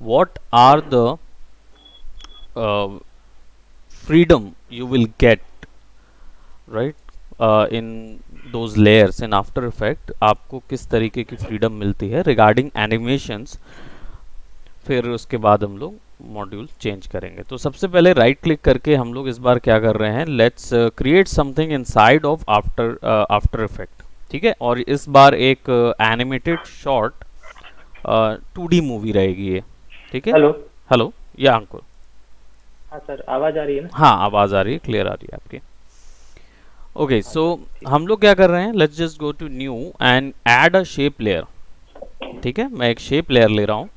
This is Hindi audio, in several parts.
what are the freedom you will get, right? In those layers in after effect आपको किस तरीके की फ्रीडम मिलती है रिगार्डिंग एनिमेशंस। फिर उसके बाद हम लोग मॉड्यूल चेंज करेंगे। तो सबसे पहले राइट क्लिक करके हम लोग इस बार क्या कर रहे हैं, let's create something inside of after effect. ठीक है, और इस बार एक एनिमेटेड शॉर्ट 2D मूवी रहेगी ये। ठीक है, हेलो। हेलो, या अंकुर? हाँ सर, आवाज़ आ रही है ना? हाँ, आवाज़ आ रही है, क्लियर आ रही है आपकी। ओके, हाँ सो सर, ठीक है। हम लोग क्या कर रहे हैं, let's just go to new and add a shape layer. ठीक है, मैं एक शेप लेयर ले रहा हूँ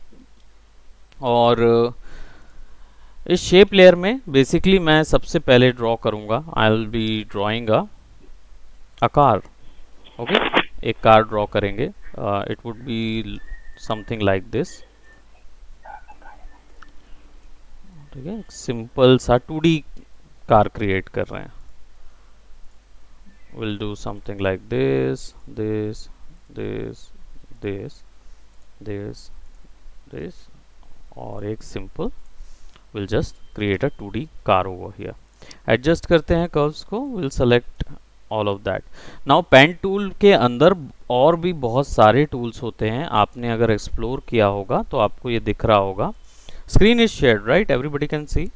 और इस शेप लेयर में बेसिकली मैं सबसे पहले ड्रॉ करूँगा, I will be drawing a car. Okay, एक कार ड्रॉ करेंगे। It would be something like this. ठीक है, एक सिंपल सा 2D कार क्रिएट कर रहे हैं। we'll do something like this, this, this, this, this, this, और एक simple we'll just create a 2D car over here। adjust करते हैं curves को, we'll select all of that। now pen tool के अंदर और भी बहुत सारे tools होते हैं, आपने अगर explore किया होगा तो आपको ये दिख रहा होगा। screen is shared, right? everybody can see,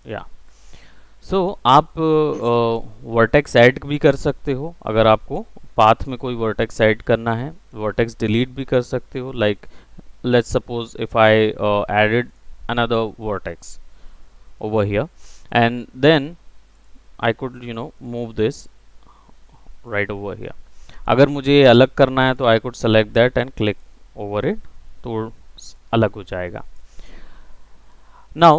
yeah। सो आप वर्टेक्स ऐड भी कर सकते हो, अगर आपको पाथ में कोई वर्टेक्स ऐड करना है। वर्टेक्स डिलीट भी कर सकते हो, like let's suppose if I added another vertex over here and then I could move this right over here। अगर मुझे ये अलग करना है तो I could select that and click over it, तो अलग हो जाएगा। now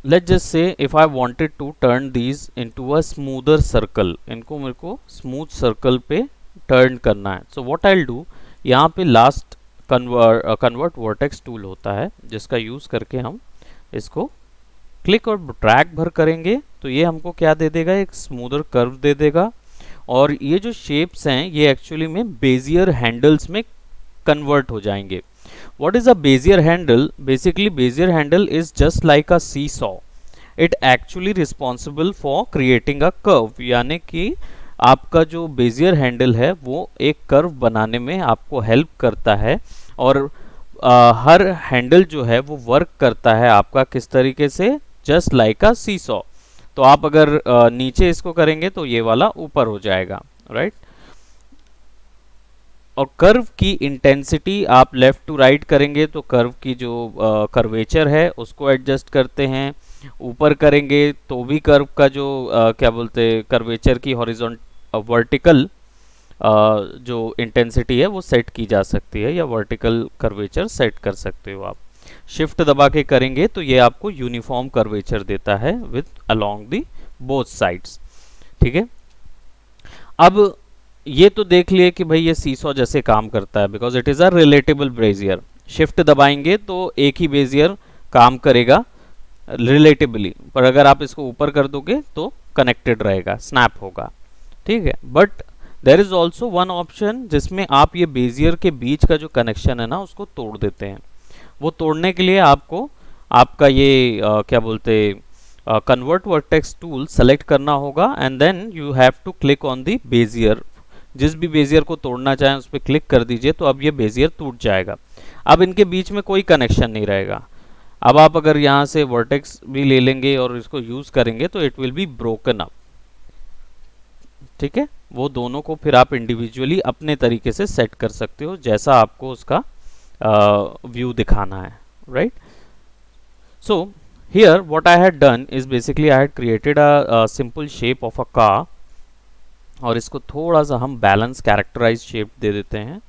let's just say if I wanted to turn these into a smoother circle, इनको मेरे को स्मूथ सर्कल पे टर्न करना है। so what I'll do, यहाँ पे लास्ट कन्वर्ट वर्टेक्स टूल होता है जिसका यूज़ करके हम इसको क्लिक और ड्रैग भर करेंगे तो ये हमको क्या दे देगा, एक स्मूदर कर्व दे देगा। और ये जो शेप्स हैं ये एक्चुअली में बेजियर हैंडल्स में कन्वर्ट हो जाएंगे। What is a Bezier handle? Basically, Bezier handle is just like a seesaw. It actually responsible for creating a curve। यानी कि आपका जो बेजियर हैंडल है वो एक कर्व बनाने में आपको हेल्प करता है। और हर हैंडल जो है वो वर्क करता है आपका किस तरीके से, जस्ट लाइक अ सीसॉ। तो आप अगर नीचे इसको करेंगे तो ये वाला ऊपर हो जाएगा, राइट? और कर्व की इंटेंसिटी आप लेफ्ट टू राइट करेंगे तो कर्व की जो कर्वेचर है उसको एडजस्ट करते हैं। ऊपर करेंगे तो भी कर्व का जो क्या बोलते हैं, कर्वेचर की हॉरिजॉन्ट वर्टिकल जो इंटेंसिटी है वो सेट की जा सकती है, या वर्टिकल कर्वेचर सेट कर सकते हो आप। शिफ्ट दबा के करेंगे तो ये आपको यूनिफॉर्म कर्वेचर देता है with along the both sides. ठीक है, अब ये तो देख लिए कि भाई ये सीसॉ जैसे काम करता है because it is a relatable Bezier. Shift दबाएंगे तो एक ही बेजियर काम करेगा रिलेटिवली, पर अगर आप इसको ऊपर कर दोगे तो कनेक्टेड रहेगा, स्नैप होगा। ठीक है, but there is also one option जिसमें आप ये बेजियर के बीच का जो कनेक्शन है ना उसको तोड़ देते हैं। वो तोड़ने के लिए आपको आपका ये क्या बोलते कन्वर्ट वर्टेक्स टूल सेलेक्ट करना होगा and then you have to click on the bezier. जिस भी बेजियर को तोड़ना चाहें उस पर क्लिक कर दीजिए तो अब ये बेजियर टूट जाएगा। अब इनके बीच में कोई कनेक्शन नहीं रहेगा। अब आप अगर यहाँ से वर्टेक्स भी ले लेंगे और इसको यूज करेंगे तो it will be broken up. ठीक है, वो दोनों को फिर आप इंडिविजुअली अपने तरीके से सेट कर सकते हो जैसा आपको उसका व्यू दिखाना है, right? So here what I had done is basically I had created a simple shape of a car और इसको थोड़ा सा हम बैलेंस कैरेक्टराइज शेप दे देते हैं।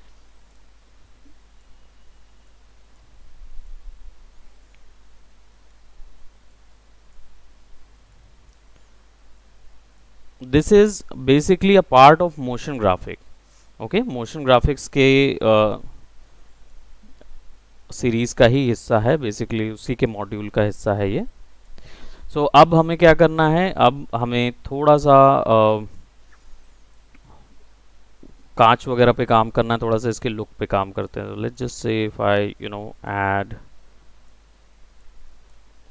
This is basically a part of motion graphic. Okay, motion graphics के सीरीज का ही हिस्सा है, बेसिकली उसी के मॉड्यूल का हिस्सा है ये। सो अब हमें क्या करना है, अब हमें थोड़ा सा कांच वगैरह पे काम करना है, थोड़ा सा इसके लुक पे काम करते हैं। तो let's just say if I add,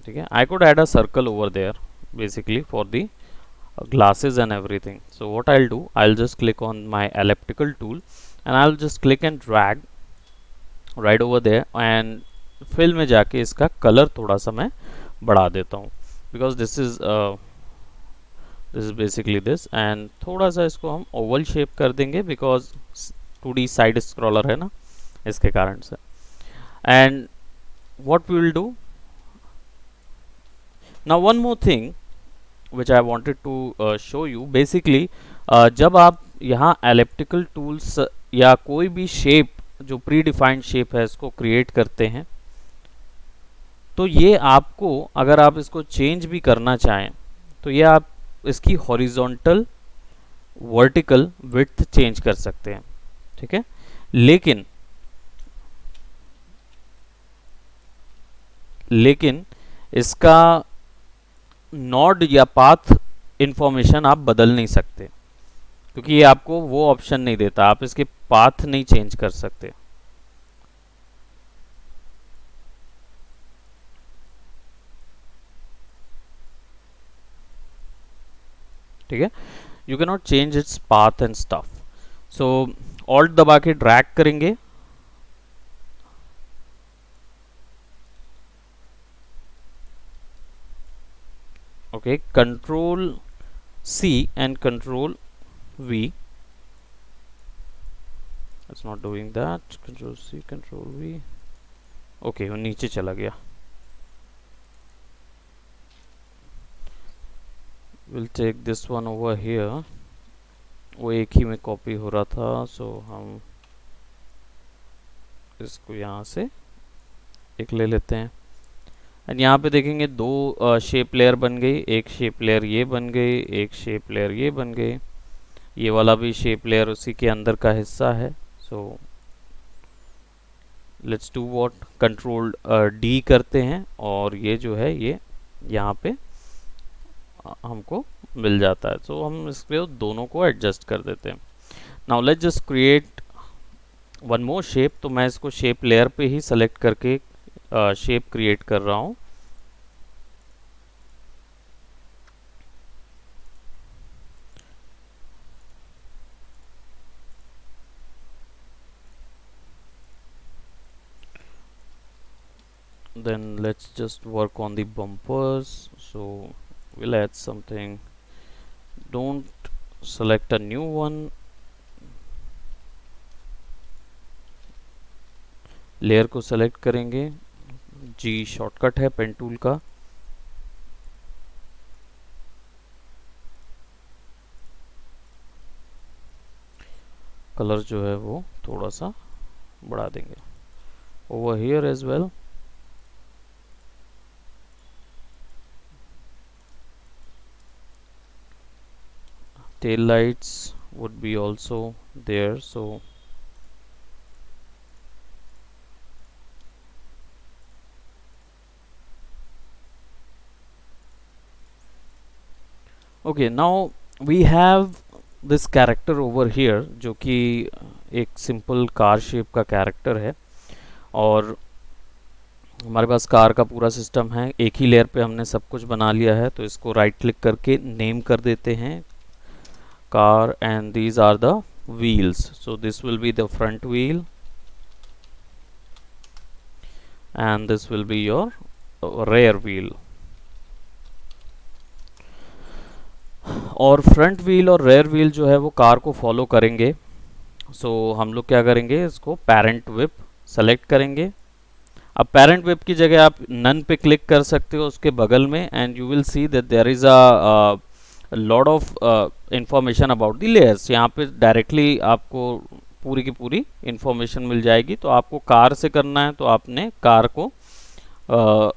ठीक है, I could add a circle over there basically for the glasses and everything. So what I'll do, I'll just click on my elliptical tool and I'll just click and drag right over there and fill में जाके इसका कलर थोड़ा सा मैं बढ़ा देता हूँ, because this is basically this, and थोड़ा सा इसको हम ओवल शेप कर देंगे because 2D साइड स्क्रॉलर है ना, इसके कारण से। and what we will do now, one more thing which I wanted to show you, basically जब आप यहाँ elliptical tools या कोई भी शेप जो प्री डिफाइंड शेप है इसको क्रिएट करते हैं, तो ये आपको अगर आप इसको चेंज भी करना चाहें तो ये आप इसकी हॉरिजॉन्टल वर्टिकल विड्थ चेंज कर सकते हैं, ठीक है। लेकिन इसका नोड या पाथ इंफॉर्मेशन आप बदल नहीं सकते, क्योंकि ये आपको वो ऑप्शन नहीं देता, आप इसके पाथ नहीं चेंज कर सकते। ठीक है, you can not change its path and stuff. So alt दबा के ड्रैग करेंगे, okay, control C and control V, it's not doing that, control C control V, okay, वो नीचे चला गया। we'll take this one over here, वो एक ही में कॉपी हो रहा था, so हम इसको यहाँ से एक ले लेते हैं। एंड यहाँ पे देखेंगे दो शेप लेयर बन गई, एक शेप लेयर ये बन गई, एक शेप लेयर ये बन गई, ये वाला भी शेप लेयर उसी के अंदर का हिस्सा है। So let's do what, control D करते हैं और ये जो है ये यहाँ पे हमको मिल जाता है। सो हम इसके दोनों को एडजस्ट कर देते हैं। Now let's just create one more shape. तो मैं इसको शेप लेयर पे ही सेलेक्ट करके शेप क्रिएट कर रहा हूँ। Then let's just work on the bumpers. So we'll add something. Don't select a new one. Layer को सेलेक्ट करेंगे, जी शॉर्टकट है पेन टूल का। कलर जो है वो थोड़ा सा बढ़ा देंगे over here as well. tail lights would be also there, so okay, now we have this character over here जो कि एक सिंपल कार शेप का कैरेक्टर है और हमारे पास कार का पूरा सिस्टम है। एक ही लेयर पे हमने सब कुछ बना लिया है, तो इसको राइट क्लिक करके नेम कर देते हैं car, and these are the wheels. So this will be the front wheel and this will be your rear wheel. और फ्रंट व्हील और रेयर व्हील जो है वो कार को फॉलो करेंगे। सो हम लोग क्या करेंगे, इसको पेरेंट व्हिप सेलेक्ट करेंगे। अब पेरेंट व्हिप की जगह आप नन पे क्लिक कर सकते हो उसके बगल में, and you will see that there is a lot of information about the layers. यहाँ पे डायरेक्टली आपको पूरी की पूरी इंफॉर्मेशन मिल जाएगी। तो आपको कार से करना है तो आपने कार को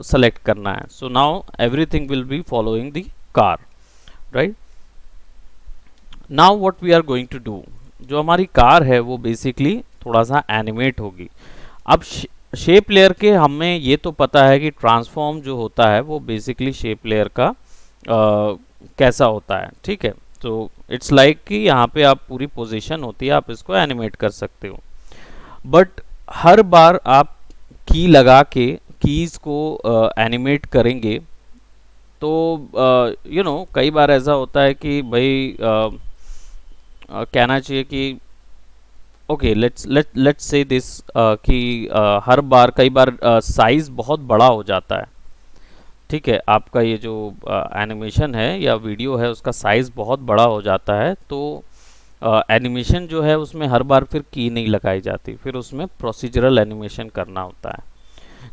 सेलेक्ट करना है। So now everything will be following the car, right. Now what we are going to do, जो हमारी कार है वो बेसिकली थोड़ा सा एनिमेट होगी। अब शेप लेयर के हमें ये तो पता है कि ट्रांसफॉर्म जो होता है वो बेसिकली शेप लेयर का कैसा होता है, ठीक है। तो इट्स लाइक कि यहाँ पे आप पूरी पोजीशन होती है, आप इसको एनिमेट कर सकते हो। बट हर बार आप की लगा के कीज को एनिमेट करेंगे तो कई बार ऐसा होता है कि भाई कहना चाहिए कि ओके लेट्स से दिस कि हर बार कई बार साइज बहुत बड़ा हो जाता है। ठीक है, आपका ये जो एनिमेशन है या वीडियो है उसका साइज बहुत बड़ा हो जाता है, तो एनिमेशन जो है उसमें हर बार फिर की नहीं लगाई जाती, फिर उसमें प्रोसीजरल एनिमेशन करना होता है।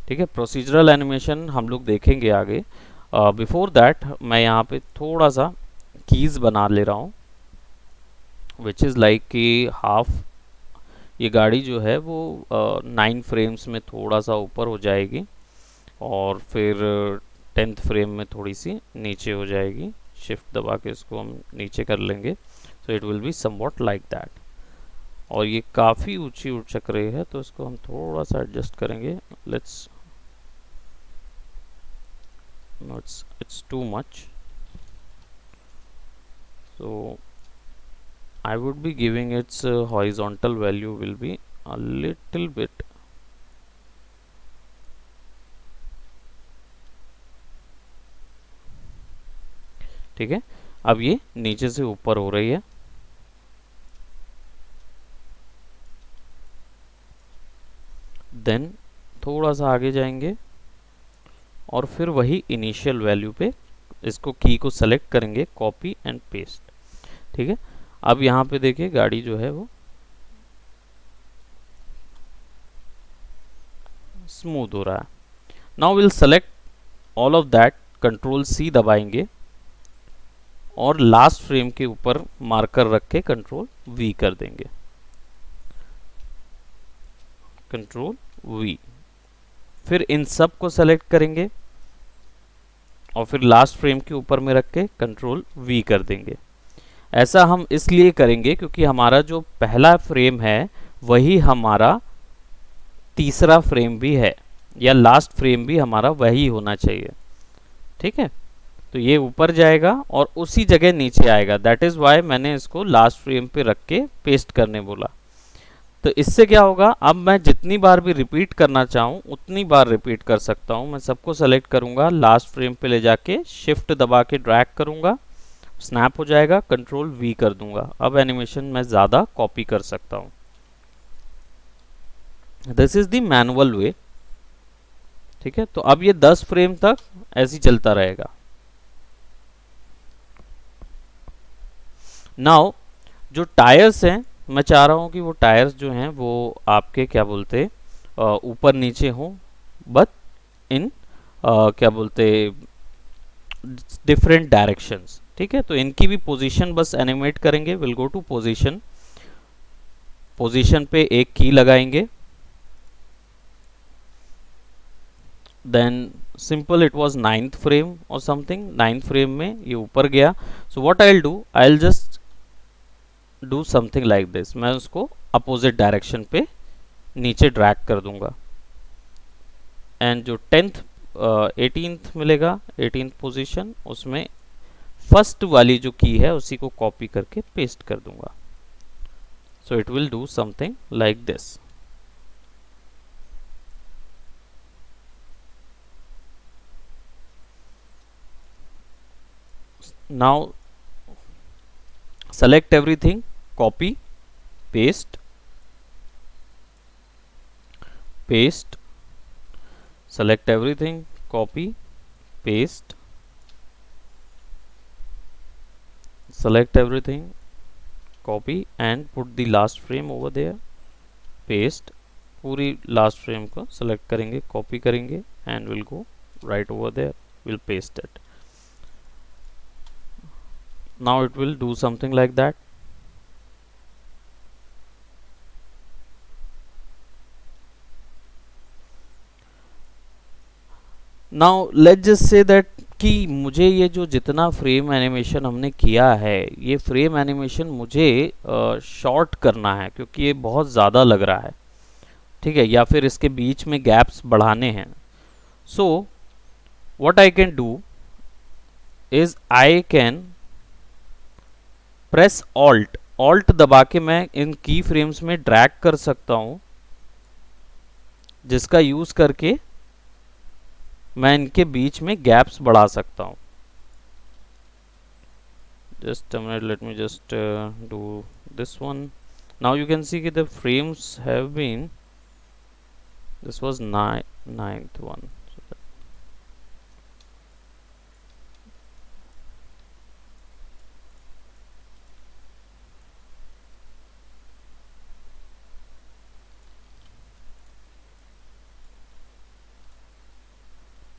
ठीक है, प्रोसीजरल एनिमेशन हम लोग देखेंगे आगे। बिफोर दैट मैं यहाँ पे थोड़ा सा कीज बना ले रहा हूँ, विच इज़ लाइक कि हाफ ये गाड़ी जो है वो 9 फ्रेम्स में थोड़ा सा ऊपर हो जाएगी और फिर 10th फ्रेम में थोड़ी सी नीचे हो जाएगी। शिफ्ट दबा के इसको हम नीचे कर लेंगे, so it will be somewhat like that. और ये काफ़ी ऊंची उठ चक रही है तो इसको हम थोड़ा सा एडजस्ट करेंगे। Let's no, it's too much, so I would be giving its horizontal value will be a little bit ठीक है। अब ये नीचे से ऊपर हो रही है, देन थोड़ा सा आगे जाएंगे और फिर वही इनिशियल वैल्यू पे इसको की को सेलेक्ट करेंगे, कॉपी एंड पेस्ट। ठीक है, अब यहाँ पे देखिए गाड़ी जो है वो स्मूथ हो रहा है। Now will select all of that, control C दबाएंगे और लास्ट फ्रेम के ऊपर मार्कर रख के कंट्रोल वी कर देंगे, कंट्रोल वी। फिर इन सब को सेलेक्ट करेंगे और फिर लास्ट फ्रेम के ऊपर में रख के कंट्रोल वी कर देंगे। ऐसा हम इसलिए करेंगे क्योंकि हमारा जो पहला फ्रेम है वही हमारा तीसरा फ्रेम भी है, या लास्ट फ्रेम भी हमारा वही होना चाहिए। ठीक है, तो ये ऊपर जाएगा और उसी जगह नीचे आएगा, दैट इज वाई मैंने इसको लास्ट फ्रेम पे रख के पेस्ट करने बोला। तो इससे क्या होगा, अब मैं जितनी बार भी रिपीट करना चाहूँ उतनी बार रिपीट कर सकता हूँ। मैं सबको सेलेक्ट करूँगा, लास्ट फ्रेम पे ले जाके शिफ्ट दबा के ड्रैग करूँगा, स्नैप हो जाएगा, कंट्रोल वी कर दूंगा। अब एनिमेशन मैं ज़्यादा कॉपी कर सकता हूँ। दिस इज द मैनुअल वे। ठीक है, तो अब ये 10 फ्रेम तक ऐसे ही चलता रहेगा। नाउ जो टायर्स हैं, मैं चाह रहा हूँ कि वो टायर्स जो हैं वो आपके क्या बोलते ऊपर नीचे हों, बट इन क्या बोलते डिफरेंट डायरेक्शंस। ठीक है, तो इनकी भी पोजीशन बस एनिमेट करेंगे। Will go to position, position पे एक की लगाएंगे, then simple it was 9th frame और समथिंग, 9th फ्रेम में ये ऊपर गया। So what I will do, I will just do something like this, मैं उसको अपोजिट डायरेक्शन पे नीचे ड्रैग कर दूंगा एंड जो 10th 18th मिलेगा, 18th पोजीशन, उसमें फर्स्ट वाली जो की है उसी को कॉपी करके पेस्ट कर दूंगा। So it will do something like this. Now select everything, copy, paste, paste, select everything, copy, paste, select everything, copy and put the last frame over there, paste, पूरी last frame को select करेंगे, copy करेंगे and will go right over there, will paste it. Now it will do something like that. Now let's just say that कि मुझे ये जो जितना फ्रेम एनिमेशन हमने किया है, ये फ्रेम एनिमेशन मुझे शॉर्ट करना है क्योंकि ये बहुत ज़्यादा लग रहा है। ठीक है, या फिर इसके बीच में गैप्स बढ़ाने हैं। सो what I can do is I can press alt, alt दबा के मैं इन की फ्रेम्स में ड्रैग कर सकता हूँ, जिसका यूज करके मैं इनके बीच में गैप्स बढ़ा सकता हूँ. Just a minute, let me just do this one. Now you can see that the frames have been, this was ninth one.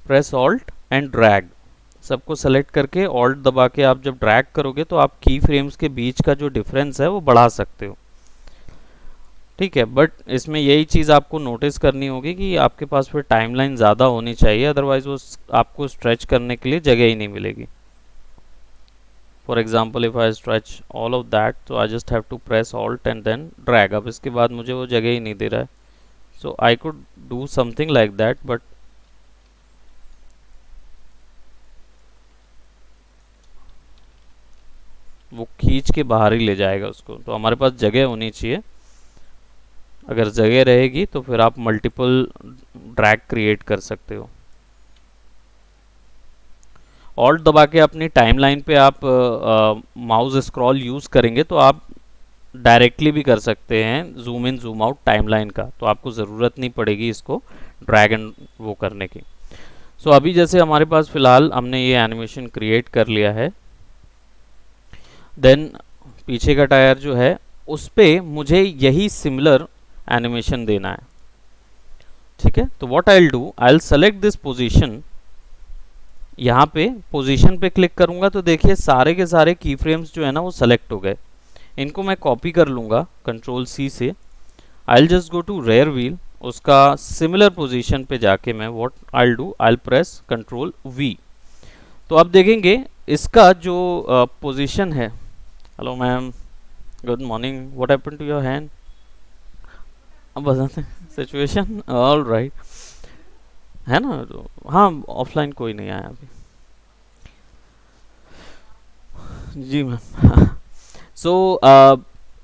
Press alt and drag, सबको सेलेक्ट करके ऑल्ट दबा के आप जब ड्रैग करोगे तो आप की फ्रेम्स के बीच का जो डिफरेंस है वो बढ़ा सकते हो. ठीक है, बट इसमें यही चीज़ आपको नोटिस करनी होगी कि आपके पास फिर टाइमलाइन ज़्यादा होनी चाहिए, अदरवाइज वो आपको स्ट्रेच करने के लिए जगह ही नहीं मिलेगी. For example if I stretch all of that, तो I just have to press alt and then drag. अब इसके बाद मुझे वो जगह ही नहीं दे रहा है, so I could do something like that, but वो खींच के बाहर ही ले जाएगा उसको. तो हमारे पास जगह होनी चाहिए. अगर जगह रहेगी तो फिर आप मल्टीपल ड्रैग क्रिएट कर सकते हो. ऑल्ट दबा के अपनी टाइमलाइन पे आप माउस स्क्रॉल यूज करेंगे तो आप डायरेक्टली भी कर सकते हैं zoom in zoom out timeline का, तो आपको ज़रूरत नहीं पड़ेगी इसको ड्रैग एंड वो करने की. सो अभी जैसे हमारे पास फ़िलहाल हमने ये एनिमेशन क्रिएट कर लिया है, देन पीछे का टायर जो है उस पे मुझे यही सिमिलर एनिमेशन देना है. ठीक है, तो what I will do, I will select this position. यहाँ पे पोजीशन पे क्लिक करूंगा तो देखिए सारे के सारे की फ्रेम्स जो है ना वो सेलेक्ट हो गए. इनको मैं कॉपी कर लूंगा कंट्रोल सी से. I will just go to rear wheel, उसका सिमिलर पोजीशन पे जाके मैं what I will do, I will press control V. तो अब देखेंगे इसका जो पोजीशन है. Hello ma'am, good morning, what happened to your hand. अब बताते हैं सिचुएशन. ऑल राइट, है ना. तो हाँ, ऑफलाइन कोई नहीं आया अभी. जी मैम. सो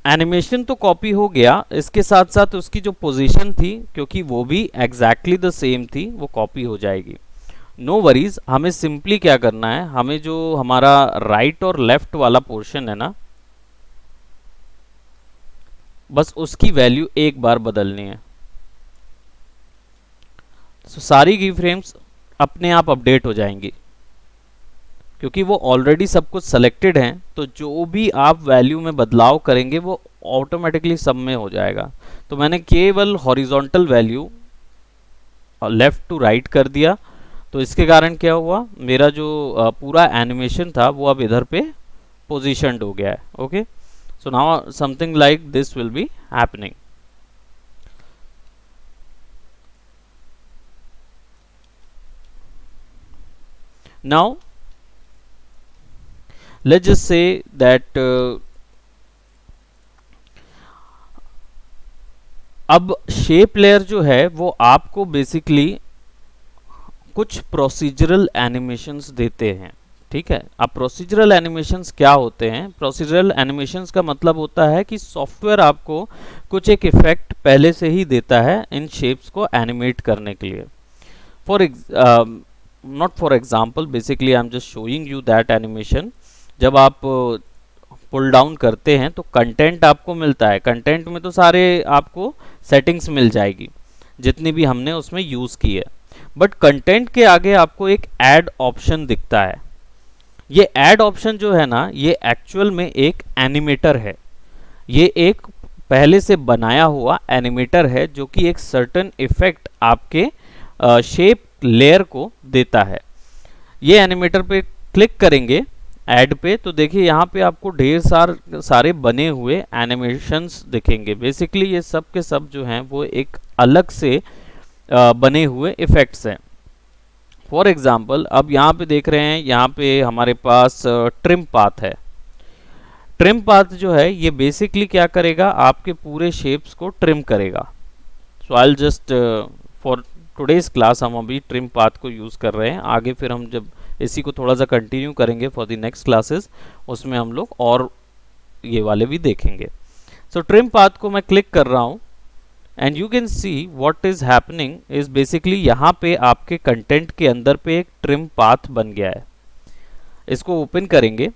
एनिमेशन तो कॉपी हो गया, इसके साथ साथ उसकी जो पोजीशन थी, क्योंकि वो भी एग्जैक्टली द सेम थी, वो कॉपी हो जाएगी. नो वरीज, हमें सिंपली क्या करना है, हमें जो हमारा राइट और लेफ्ट वाला पोर्शन है ना, बस उसकी वैल्यू एक बार बदलनी है. तो सारी की फ्रेम्स अपने आप अपडेट हो जाएंगी, क्योंकि वो ऑलरेडी सब कुछ सेलेक्टेड हैं. तो जो भी आप वैल्यू में बदलाव करेंगे वो ऑटोमेटिकली सब में हो जाएगा. तो मैंने केवल horizontal value left to right कर दिया, तो इसके कारण क्या हुआ, मेरा जो पूरा एनिमेशन था वो अब इधर पे पोजीशनड हो गया है. Okay, so now something like this will be happening. Now let's just say that अब शेप लेयर जो है वो आपको बेसिकली कुछ प्रोसीजरल एनिमेशंस देते हैं. ठीक है, अब प्रोसीजरल एनिमेशंस क्या होते हैं, प्रोसीजरल एनिमेशंस का मतलब होता है कि सॉफ्टवेयर आपको कुछ एक इफेक्ट पहले से ही देता है इन शेप्स को एनिमेट करने के लिए. For not for example, basically I am just showing you that animation. जब आप पुल डाउन करते हैं तो कंटेंट आपको मिलता है, कंटेंट में तो सारे आपको सेटिंग्स मिल जाएगी जितनी भी हमने उसमें यूज़ की है. बट कंटेंट के आगे आपको एक ऐड ऑप्शन दिखता है. ये ऐड ऑप्शन जो है ना, ये एक्चुअल में एक एनिमेटर है. ये एक पहले से बनाया हुआ एनिमेटर है जो कि एक सर्टेन इफेक्ट आपके शेप लेयर को देता है. ये एनिमेटर पे क्लिक करेंगे ऐड पे, तो देखिए यहाँ पे आपको ढेर सारे बने हुए एनिमेशंस दिखेंगे. बेसिकली ये सब के सब जो हैं वो एक अलग से बने हुए इफेक्ट्स हैं. फॉर एग्जांपल अब यहाँ पे देख रहे हैं, यहाँ पे हमारे पास ट्रिम पाथ है. ट्रिम पाथ जो है ये बेसिकली क्या करेगा, आपके पूरे शेप्स को ट्रिम करेगा. So I will just for today's class हम अभी ट्रिम पाथ को यूज़ कर रहे हैं. आगे फिर हम जब इसी को थोड़ा सा कंटिन्यू करेंगे फॉर द नेक्स्ट क्लासेस, उसमें हम लोग और ये वाले भी देखेंगे। सो ट्रिम पाथ को मैं क्लिक कर रहा हूँ and you can see what is happening is basically यहाँ पे आपके कंटेंट के अंदर पे एक ट्रिम पाथ बन गया है। इसको ओपन करेंगे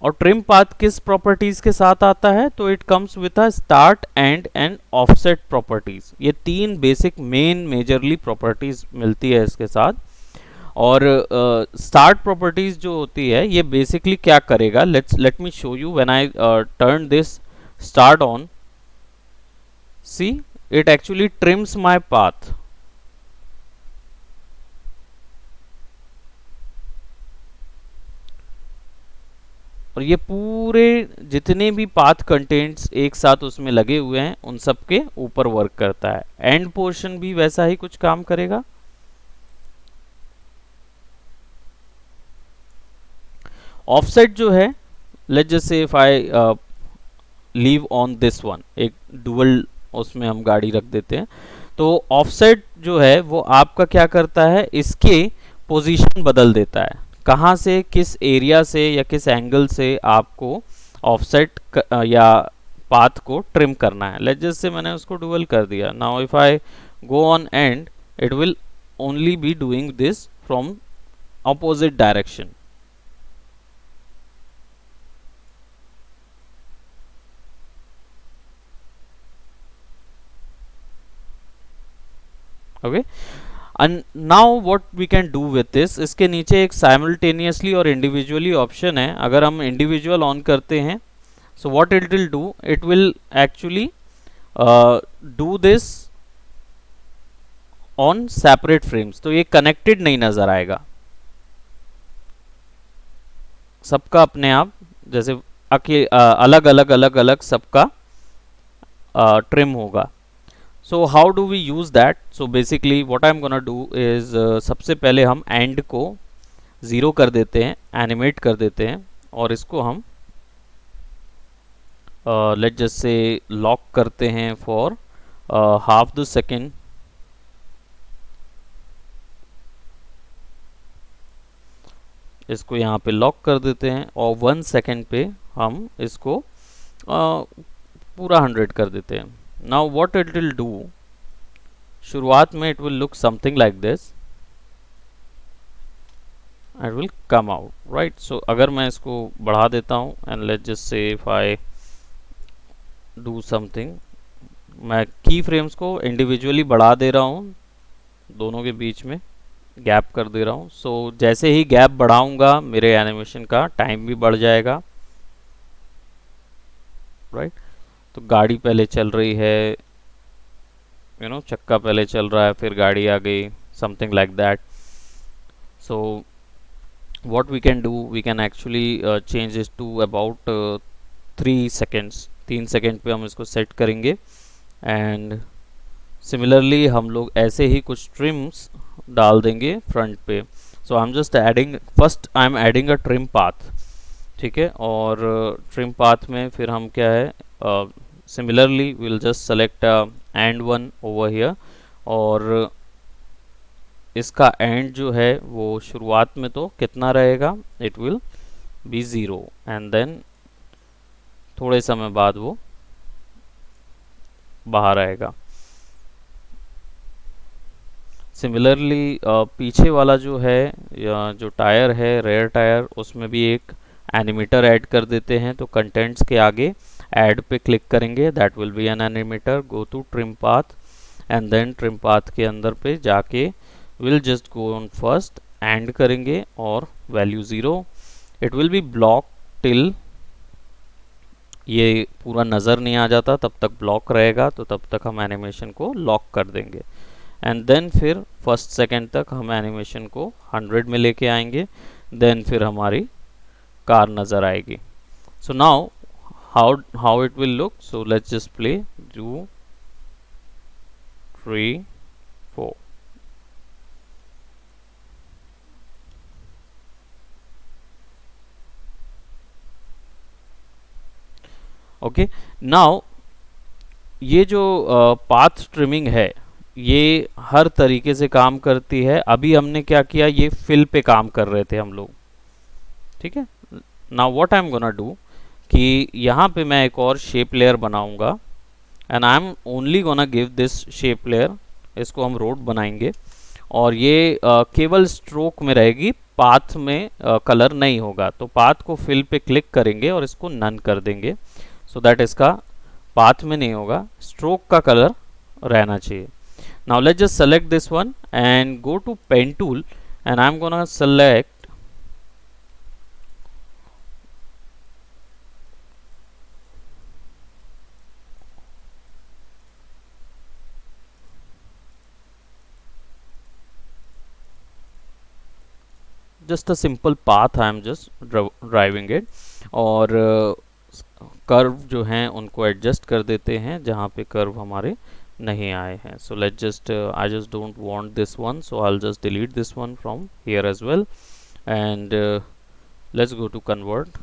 और ट्रिम पाथ किस प्रॉपर्टीज के साथ आता है, तो it comes with a start and and offset properties. ये तीन बेसिक मेन मेजरली प्रॉपर्टीज मिलती है इसके साथ। और स्टार्ट प्रॉपर्टीज जो होती है ये बेसिकली क्या करेगा, let me show you when I turn this start on. See it actually TRIMS my path. और ये पूरे जितने भी पाथ कंटेंट्स एक साथ उसमें लगे हुए हैं उन सब के ऊपर वर्क करता है। एंड पोर्शन भी वैसा ही कुछ काम करेगा। ऑफसेट जो है, let's just say if I leave on this one, एक डुअल उसमें हम गाड़ी रख देते हैं, तो ऑफसेट जो है वो आपका क्या करता है, इसके पोजीशन बदल देता है। कहाँ से, किस एरिया से या किस एंगल से आपको ऑफसेट या पाथ को ट्रिम करना है। लेट्स जस्ट से मैंने उसको डुअल कर दिया। Now if I go on and it will only be doing this from opposite direction. Okay, and now what we can do with this, इसके नीचे एक साइमल्टेनियसली और इंडिविजुअली ऑप्शन है। अगर हम इंडिविजुअल ऑन करते हैं, so what it will do, it will actually do this on separate frames. तो ये कनेक्टेड नहीं नजर आएगा, सबका अपने आप जैसे अलग अलग अलग अलग सबका ट्रिम होगा। So how do we use that? So basically what I'm gonna do is सबसे पहले हम एंड को 0 कर देते हैं, एनिमेट कर देते हैं, और इसको हम लेट्स जस्ट से लॉक करते हैं फॉर हाफ द सेकेंड। इसको यहाँ पे लॉक कर देते हैं और 1 सेकेंड पे हम इसको पूरा 100 कर देते हैं। Now what it will do, शुरुआत में it will look something like this and will come out, right? So अगर मैं इसको बढ़ा देता हूँ and let's just say if I do something, मैं की फ्रेम्स को इंडिविजुअली बढ़ा दे रहा हूँ, दोनों के बीच में गैप कर दे रहा हूँ। So जैसे ही गैप बढ़ाऊंगा मेरे एनिमेशन का टाइम भी बढ़ जाएगा, right? तो गाड़ी पहले चल रही है, चक्का पहले चल रहा है, फिर गाड़ी आ गई, something like that. So what we can do, we can actually change this to about 3 seconds. 3 second पे हम इसको सेट करेंगे एंड सिमिलरली हम लोग ऐसे ही कुछ ट्रिम्स डाल देंगे फ्रंट पे। So I am just adding, first I am adding a trim path, ठीक है। और ट्रिम पाथ में फिर हम क्या है, similarly we'll just select and one over here, और इसका एंड जो है वो शुरुआत में तो कितना रहेगा, it will be 0 and then थोड़े समय बाद वो बाहर आएगा। सिमिलरली पीछे वाला जो है या जो टायर है, रेयर टायर, उसमें भी एक एनिमेटर ऐड कर देते हैं। तो कंटेंट्स के आगे ऐड पे क्लिक करेंगे, that will be an animator, go to trim path and then trim path के अंदर पे जाके will just go on first, and करेंगे और value 0। It will be block till ये पूरा नज़र नहीं आ जाता, तब तक ब्लॉक रहेगा, तो तब तक हम एनिमेशन को लॉक कर देंगे एंड देन फिर फर्स्ट सेकेंड तक हम एनिमेशन को 100 में लेके आएंगे, देन फिर हमारी कार नज़र आएगी। So now how it will look, so let's just play 2 3 4। Okay, now ये जो पाथ ट्रिमिंग है ये हर तरीके से काम करती है। अभी हमने क्या किया, ये फिल पे काम कर रहे थे हम लोग, ठीक है। Now what I am gonna do, कि यहाँ पे मैं एक और शेप लेयर बनाऊंगा and I am only gonna give this shape layer, इसको हम रोड बनाएंगे और ये केवल स्ट्रोक में रहेगी, पाथ में कलर नहीं होगा। तो पाथ को फिल पे क्लिक करेंगे और इसको नन कर देंगे सो दैट इसका पाथ में नहीं होगा, स्ट्रोक का कलर रहना चाहिए। Now let's just select this one and go to pen tool and I am gonna select just a simple path, I am just driving it और कर्व जो हैं उनको एडजस्ट कर देते हैं जहाँ पे कर्व हमारे नहीं आए हैं। So let's just I just don't want this one, so I will just delete this one from here as well and let's go to convert,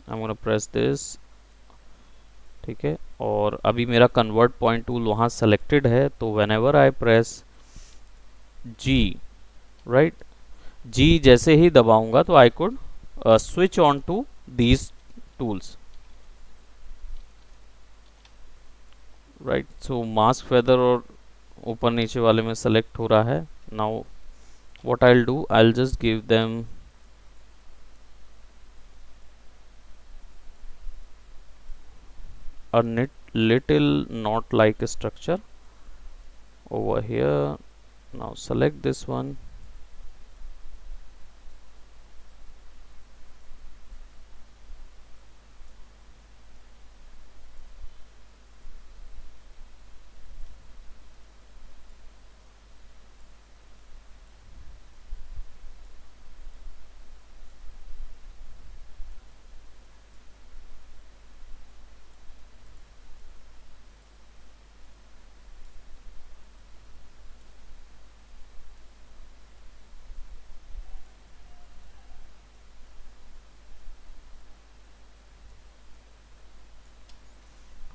I am gonna press this, ठीक है। और अभी मेरा कन्वर्ट पॉइंट टूल वहाँ सेलेक्टेड है, तो whenever I press G, right, G जैसे ही दबाऊंगा तो I could switch on to these tools, right. So mask feather और ऊपर नीचे वाले में सेलेक्ट हो रहा है। Now what I will do, I will just give them a little knot like structure over here. Now select this one,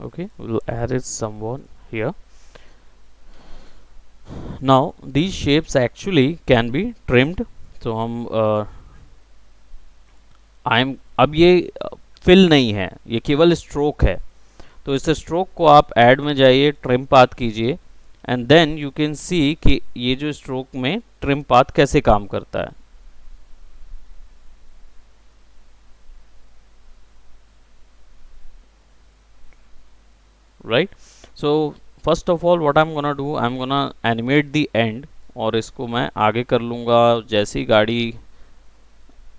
okay, we'll add it someone here. Now these shapes actually can be trimmed, तो हम अब ये फिल नहीं है, ये केवल स्ट्रोक है, तो इस स्ट्रोक को आप ऐड में जाइए, ट्रिम पाथ कीजिए and then you can see कि ये जो स्ट्रोक में ट्रिम पाथ कैसे काम करता है। Right, so first of all what I am gonna do, I am gonna animate the end, और इसको मैं आगे कर लूँगा, जैसी गाड़ी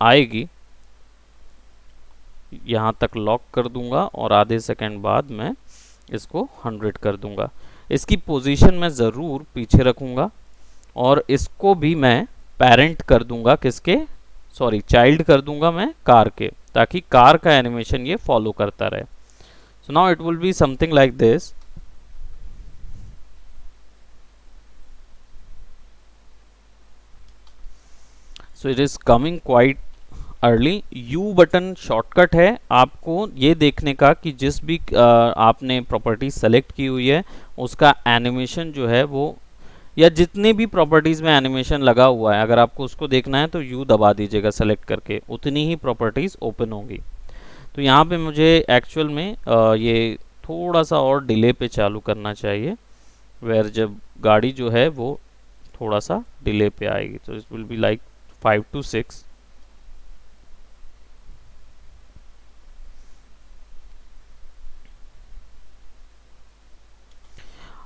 आएगी यहाँ तक लॉक कर दूंगा और आधे सेकंड बाद मैं इसको 100 कर दूंगा। इसकी पोजीशन मैं ज़रूर पीछे रखूँगा और इसको भी मैं पेरेंट कर दूंगा, किसके, सॉरी चाइल्ड कर दूंगा मैं कार के, ताकि कार का एनिमेशन ये फॉलो करता रहे। So now it will be something like this. So it is coming quite early. U button shortcut है आपको ये देखने का कि जिस भी आपने प्रॉपर्टी सेलेक्ट की हुई है उसका एनिमेशन जो है वो, या जितने भी प्रॉपर्टीज़ में एनिमेशन लगा हुआ है, अगर आपको उसको देखना है तो U दबा दीजिएगा सेलेक्ट करके, उतनी ही प्रॉपर्टीज़ ओपन होंगी। तो यहाँ पे मुझे एक्चुअल में ये थोड़ा सा और डिले पे चालू करना चाहिए, वेयर जब गाड़ी जो है वो थोड़ा सा डिले पे आएगी, तो it will be like 5 to 6।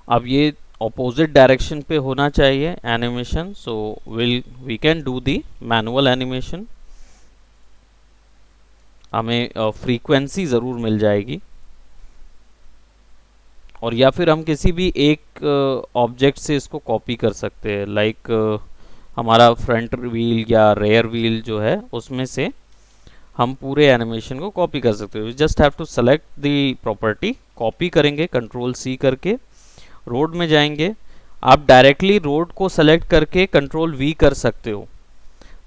अब ये ऑपोजिट डायरेक्शन पे होना चाहिए animation, so we can do the manual animation, हमें फ्रीक्वेंसी ज़रूर मिल जाएगी, और या फिर हम किसी भी एक ऑब्जेक्ट से इसको कॉपी कर सकते हैं, लाइक हमारा फ्रंट व्हील या रेयर व्हील जो है उसमें से हम पूरे एनिमेशन को कॉपी कर सकते हैं। We just have to select the property, copy करेंगे कंट्रोल C करके, रोड में जाएंगे, आप डायरेक्टली रोड को सेलेक्ट करके कंट्रोल V कर सकते हो,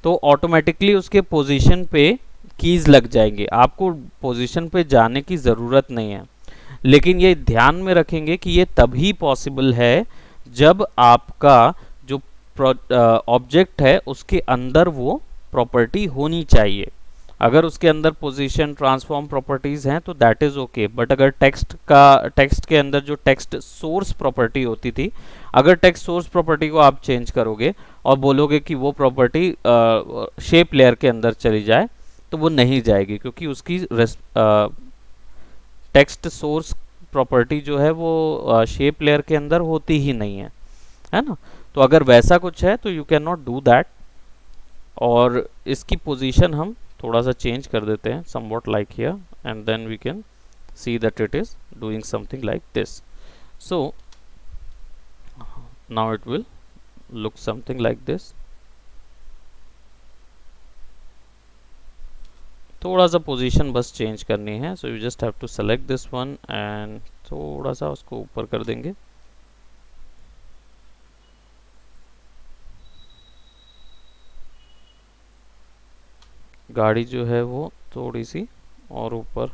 तो ऑटोमेटिकली उसके पोजीशन पे कीज़ लग जाएंगे, आपको पोजीशन पे जाने की ज़रूरत नहीं है। लेकिन ये ध्यान में रखेंगे कि ये तभी पॉसिबल है जब आपका जो ऑब्जेक्ट है उसके अंदर वो प्रॉपर्टी होनी चाहिए। अगर उसके अंदर पोजीशन ट्रांसफॉर्म प्रॉपर्टीज हैं तो दैट इज ओके, बट अगर टेक्स्ट के अंदर जो टेक्स्ट सोर्स प्रॉपर्टी होती थी, अगर टेक्स्ट सोर्स प्रॉपर्टी को आप चेंज करोगे और बोलोगे कि वो प्रॉपर्टी शेप लेयर के अंदर चली जाए, तो वो नहीं जाएगी, क्योंकि उसकी टेक्स्ट सोर्स प्रॉपर्टी जो है वो शेप लेयर के अंदर होती ही नहीं है ना। तो अगर वैसा कुछ है तो you can not do that. और इसकी पोजीशन हम थोड़ा सा चेंज कर देते हैं, somewhat like here, and then we can see that it is doing something like this. So now it will look something like this. थोड़ा सा पोजीशन बस चेंज करनी है, so you just have to select this one and थोड़ा सा उसको ऊपर कर देंगे। गाड़ी जो है वो थोड़ी सी और ऊपर,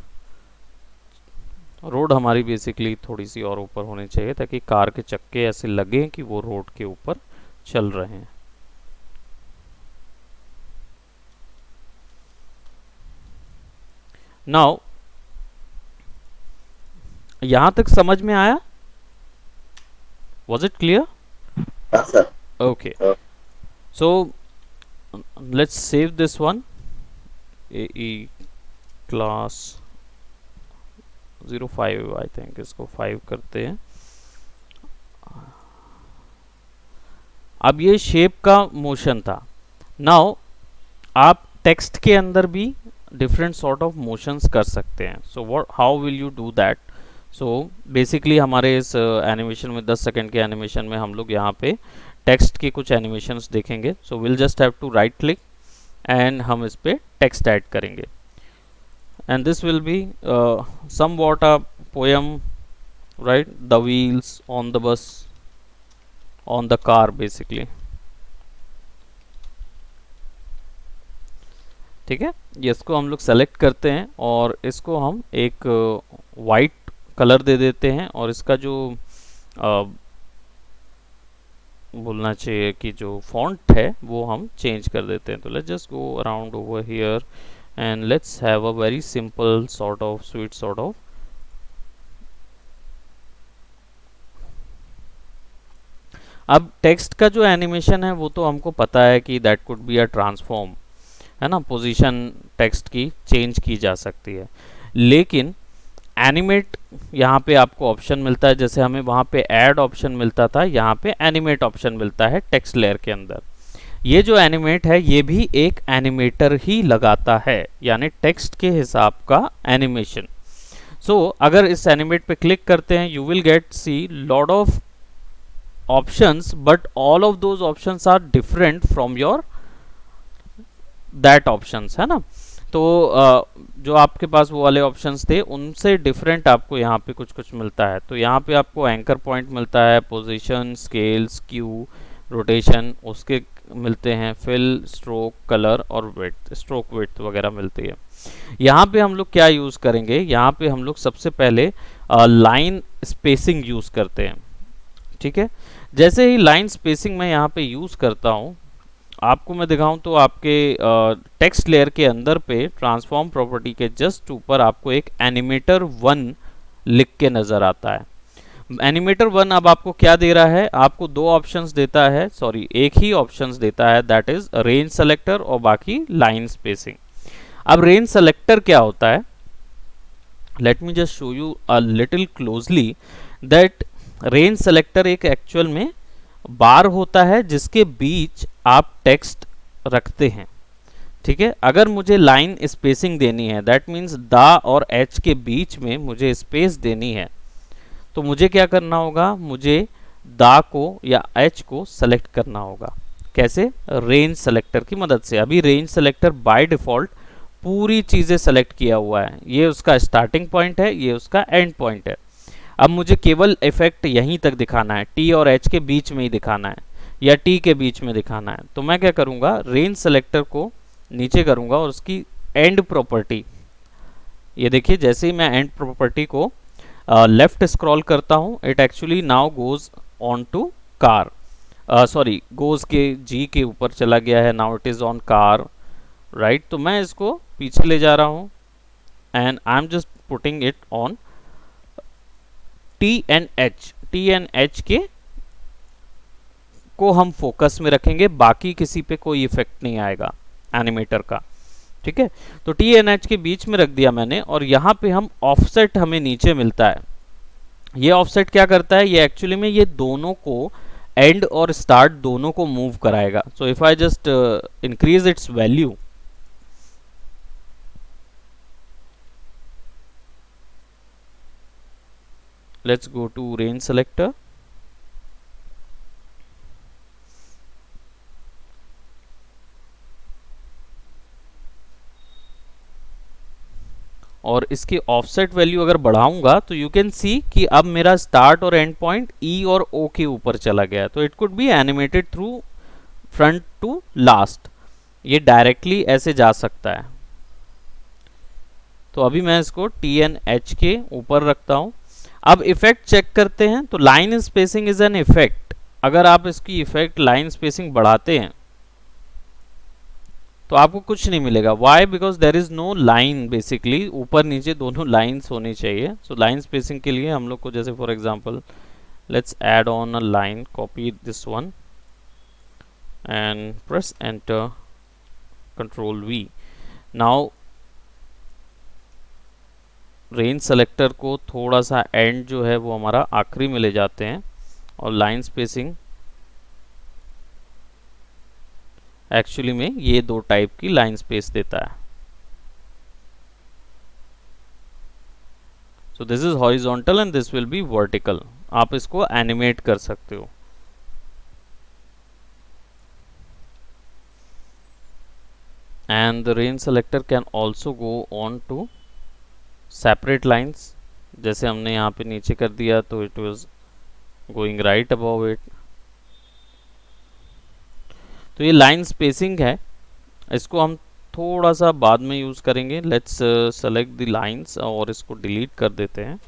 रोड हमारी बेसिकली थोड़ी सी और ऊपर होनी चाहिए, ताकि कार के चक्के ऐसे लगे कि वो रोड के ऊपर चल रहे हैं। नाउ यहां तक समझ में आया? Was it clear? Okay, so let's save this one, AE class 05, I think इसको 5 करते हैं। अब ये शेप का मोशन था। नाउ आप टेक्स्ट के अंदर भी डिफरेंट सॉर्ट ऑफ मोशंस कर सकते हैं। So what, how will you do that? So basically हमारे इस एनिमेशन में 10 सेकेंड के एनिमेशन में हम लोग यहाँ पे टेक्स्ट के कुछ एनिमेशंस देखेंगे। So will just have to right click and हम इस पे टेक्स्ट ऐड करेंगे, and this will be somewhat a poem, right? The wheels on the bus, on the car basically. ठीक है, ये इसको हम लोग सेलेक्ट करते हैं और इसको हम एक वाइट कलर दे देते हैं, और इसका जो बोलना चाहिए कि जो फॉन्ट है वो हम चेंज कर देते हैं। तो let's just go around over here and let's have a very simple sort of sweet sort of. अब टेक्स्ट का जो एनिमेशन है वो तो हमको पता है कि that could be a transform, है ना, पोजीशन टेक्स्ट की चेंज की जा सकती है। लेकिन एनिमेट यहाँ पे आपको ऑप्शन मिलता है, जैसे हमें वहाँ पे ऐड ऑप्शन मिलता था, यहाँ पे एनिमेट ऑप्शन मिलता है टेक्स्ट लेयर के अंदर। ये जो एनिमेट है ये भी एक एनिमेटर ही लगाता है, यानी टेक्स्ट के हिसाब का एनिमेशन। सो अगर इस एनिमेट पे क्लिक करते हैं, you will get see lot of options, but all of those options are different from your that options, है ना। तो जो आपके पास वो वाले ऑप्शंस थे उनसे डिफरेंट आपको यहाँ पे कुछ कुछ मिलता है। तो यहाँ पे आपको एंकर पॉइंट मिलता है, पोजीशन, स्केल, स्क्यू, रोटेशन उसके मिलते हैं, फिल, स्ट्रोक, कलर और विड्थ, स्ट्रोक विड्थ वगैरह मिलती है। यहाँ पे हम लोग क्या यूज़ करेंगे, यहाँ पे हम लोग सबसे पहले लाइन स्पेसिंग यूज़ करते हैं। ठीक है, जैसे ही लाइन स्पेसिंग मैं यहाँ पे यूज़ करता हूँ, आपको मैं दिखाऊं तो आपके टेक्स्ट लेयर के अंदर पे ट्रांसफॉर्म प्रॉपर्टी के जस्ट ऊपर आपको एक एनिमेटर 1 लिख के नज़र आता है। एनिमेटर 1 अब आपको क्या दे रहा है, आपको दो ऑप्शंस देता है, सॉरी एक ही ऑप्शंस देता है, दैट इज रेंज सेलेक्टर और बाकी लाइन स्पेसिंग। अब रेंज सेलेक्टर क्या होता है, let me just show you a little closely that range selector एक एक्चुअल में बार होता है जिसके बीच आप टेक्स्ट रखते हैं। ठीक है, अगर मुझे लाइन स्पेसिंग देनी है, दैट मीन्स द और एच के बीच में मुझे स्पेस देनी है, तो मुझे क्या करना होगा, मुझे द को या एच को सेलेक्ट करना होगा। कैसे? रेंज सेलेक्टर की मदद से। अभी रेंज सेलेक्टर बाय डिफॉल्ट पूरी चीज़ें सेलेक्ट किया हुआ है, ये उसका स्टार्टिंग पॉइंट है, ये उसका एंड पॉइंट है। अब मुझे केवल इफेक्ट यहीं तक दिखाना है, टी और एच के बीच में ही दिखाना है या टी के बीच में दिखाना है। तो मैं क्या करूँगा, रेंज सेलेक्टर को नीचे करूँगा और उसकी एंड प्रॉपर्टी, ये देखिए जैसे ही मैं एंड प्रॉपर्टी को लेफ्ट स्क्रॉल करता हूँ, it actually now goes on to car, sorry goes K G के ऊपर चला गया है, now it is on car, right. तो मैं इसको पीछे ले जा रहा हूँ and I am just putting it on T and H के को हम फोकस में रखेंगे, बाकी किसी पे कोई इफेक्ट नहीं आएगा एनिमेटर का। ठीक है, तो टी एंड एच के बीच में रख दिया मैंने, और यहाँ पे हम ऑफसेट हमें नीचे मिलता है। ये ऑफसेट क्या करता है, ये एक्चुअली में ये दोनों को, एंड और स्टार्ट दोनों को मूव कराएगा। So if I just increase its value, let's go to range selector, और इसकी ऑफसेट वैल्यू अगर बढ़ाऊंगा तो यू कैन सी कि अब मेरा स्टार्ट और एंड पॉइंट ई और ओ के ऊपर चला गया। तो it could be animated through front to last, ये डायरेक्टली ऐसे जा सकता है। तो अभी मैं इसको टी एन एच के ऊपर रखता हूं। अब इफेक्ट चेक करते हैं। तो line spacing is an effect. अगर आप इसकी इफेक्ट लाइन स्पेसिंग बढ़ाते हैं तो आपको कुछ नहीं मिलेगा। Why? Because there is no line, basically ऊपर नीचे दोनों लाइन्स होनी चाहिए। सो लाइन स्पेसिंग के लिए हम लोग को, जैसे for example let's add on a line, copy this one and press enter, control we. Now range selector को थोड़ा सा एंड जो है वो हमारा आखिरी में ले जाते हैं, और लाइन स्पेसिंग एक्चुअली में ये दो टाइप की लाइन स्पेस देता है। So this is horizontal and this will be vertical. आप इसको एनिमेट कर सकते हो। And the range selector can also go on to separate lines. जैसे हमने यहाँ पे नीचे कर दिया तो it was going right above it. तो ये लाइन स्पेसिंग है, इसको हम थोड़ा सा बाद में यूज करेंगे। लेट्स सेलेक्ट द लाइंस और इसको डिलीट कर देते हैं।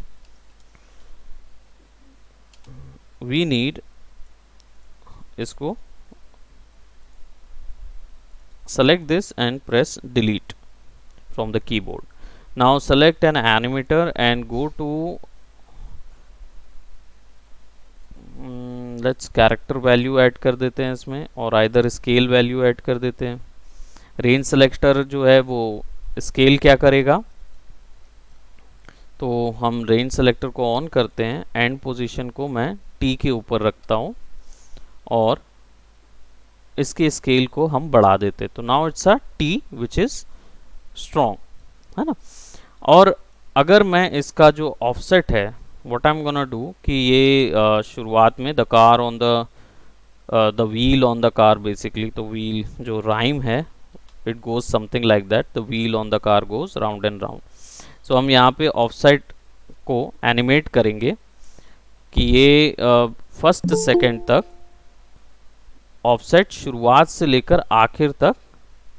वी नीड इसको select this and press delete from the keyboard. Now select an animator and go to let's character value add कर देते हैं इसमें, और either scale value ऐड कर देते हैं। रेंज सेलेक्टर जो है वो स्केल क्या करेगा, तो हम रेंज सेलेक्टर को ऑन करते हैं। एंड पोजीशन को मैं टी के ऊपर रखता हूँ और इसके स्केल को हम बढ़ा देते। तो now it's a T which is strong, है ना। और अगर मैं इसका जो ऑफसेट है, what I am gonna do कि ये शुरुआत में the car on the wheel on the car, basically तो व्हील जो राइम है it goes something like that, the wheel on the car goes round and round. So हम यहाँ पे ऑफसेट को एनिमेट करेंगे कि ये फर्स्ट सेकेंड तक ऑफसेट शुरुआत से लेकर आखिर तक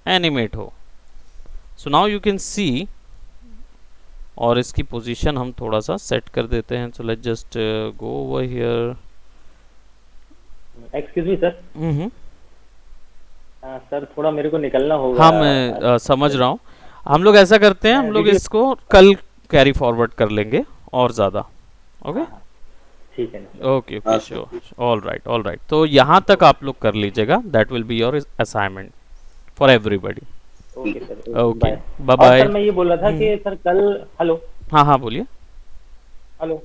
एनिमेट हो। सो नाउ यू कैन सी, और इसकी पोजीशन हम थोड़ा सा सेट कर देते हैं। So let's just go over here. Excuse me sir. Sir थोड़ा मेरे को निकलना होगा। हाँ मैं समझ रहा हूँ। हम लोग ऐसा करते हैं, हम लोग इसको कल कैरी फॉरवर्ड कर लेंगे और ज़्यादा। ओके ठीक है। Okay okay sure, all right. तो यहाँ तक आप लोग कर लीजिएगा, that will be your assignment for everybody. Okay sir, okay bye और बाय। सर मैं ये बोल रहा था कि सर कल, हेलो हाँ हाँ बोलिए। हेलो,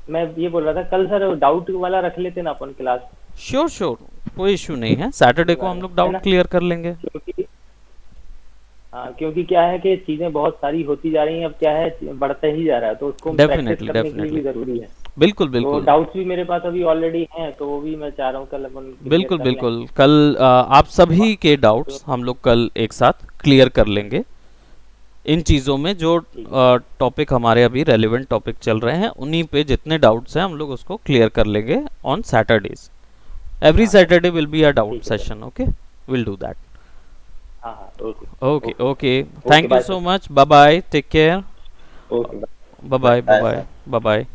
मैं ये बोल रहा था कल सर डाउट वाला रख लेते ना अपन क्लास। श्योर श्योर, कोई इशू नहीं है। सैटरडे को हम लोग डाउट क्लियर कर लेंगे। क्योंकि हाँ, क्योंकि क्या है कि चीजें बहुत सारी होती जा रही हैं, अब क्या है बढ़ता ही जा रहा है, तो उसको प्रैक्टिस करने के लिए भी जरूरी है। बिल्कुल तो बिल्कुल, डाउट्स भी मेरे पास अभी ऑलरेडी हैं, तो वो भी मैं चाह रहा हूँ कल अपन clear बिल्कुल कर लें। बिल्कुल। कल आप सभी के डाउट्स हम लोग कल एक साथ क्लियर कर लेंगे। इन चीज़ों में जो टॉपिक हमारे अभी रेलेवेंट टॉपिक चल रहे हैं, उन्हीं पे जितने डाउट्स हैं हम लोग उसको क्लियर कर लेंगे on Saturdays. Every Saturday will be a doubt session. Okay, will do that. हाँ हाँ, okay okay okay, thank you bye, so much. Bye bye, take care. Okay, bye bye, bye bye, bye bye.